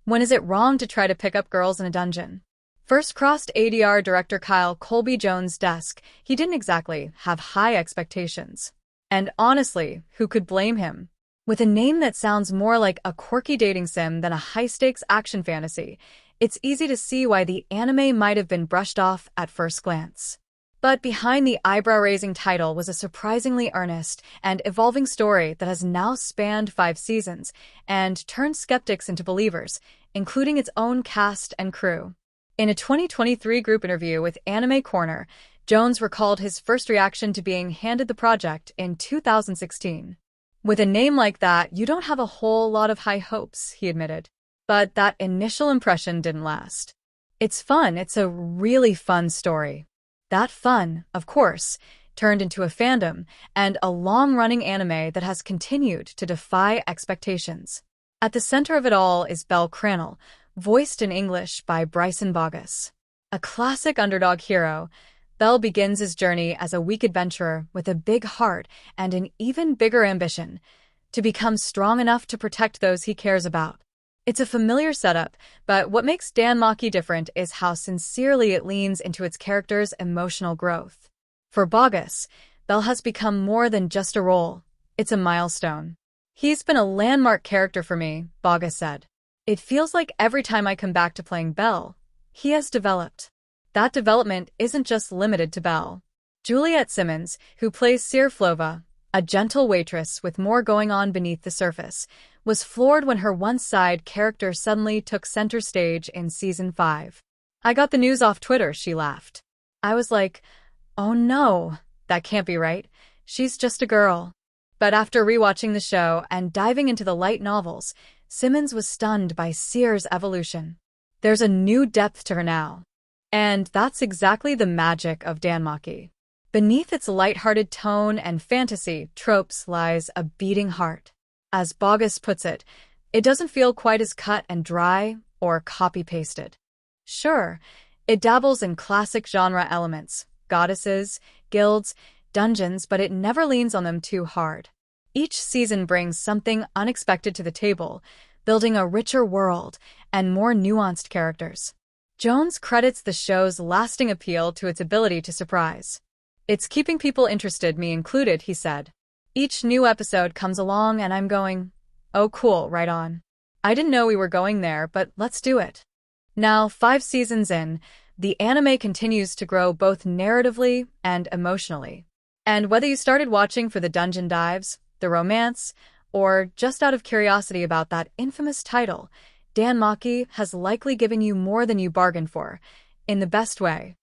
When is it wrong to try to pick up girls in a dungeon? First crossed ADR director Kyle Colby Jones' desk, he didn't exactly have high expectations. And honestly, who could blame him? With a name that sounds more like a quirky dating sim than a high-stakes action fantasy, it's easy to see why the anime might have been brushed off at first glance. But behind the eyebrow-raising title was a surprisingly earnest and evolving story that has now spanned 5 seasons and turned skeptics into believers, including its own cast and crew. In a 2023 group interview with Anime Corner, Jones recalled his first reaction to being handed the project in 2016. With a name like that, you don't have a whole lot of high hopes, he admitted. But that initial impression didn't last. It's fun, it's a really fun story. That fun, of course, turned into a fandom and a long-running anime that has continued to defy expectations. At the center of it all is Belle Crannell, voiced in English by Bryson Bogus. A classic underdog hero, Belle begins his journey as a weak adventurer with a big heart and an even bigger ambition, to become strong enough to protect those he cares about. It's a familiar setup, but what makes DanMachi different is how sincerely it leans into its character's emotional growth. For Bogus, Belle has become more than just a role. It's a milestone. He's been a landmark character for me, Bogus said. It feels like every time I come back to playing Belle, he has developed. That development isn't just limited to Belle. Juliette Simmons, who plays Sir Flova, a gentle waitress with more going on beneath the surface, was floored when her once-side character suddenly took center stage in Season 5. I got the news off Twitter, she laughed. I was like, oh no, that can't be right. She's just a girl. But after rewatching the show and diving into the light novels, Simmons was stunned by Syr's evolution. There's a new depth to her now. And that's exactly the magic of DanMachi. Beneath its lighthearted tone and fantasy tropes lies a beating heart. As Bogus puts it, it doesn't feel quite as cut and dry or copy-pasted. Sure, it dabbles in classic genre elements, goddesses, guilds, dungeons, but it never leans on them too hard. Each season brings something unexpected to the table, building a richer world and more nuanced characters. Jones credits the show's lasting appeal to its ability to surprise. It's keeping people interested, me included, he said. Each new episode comes along and I'm going, oh cool, right on. I didn't know we were going there, but let's do it. Now, 5 seasons in, the anime continues to grow both narratively and emotionally. And whether you started watching for the dungeon dives, the romance, or just out of curiosity about that infamous title, DanMachi has likely given you more than you bargained for, in the best way.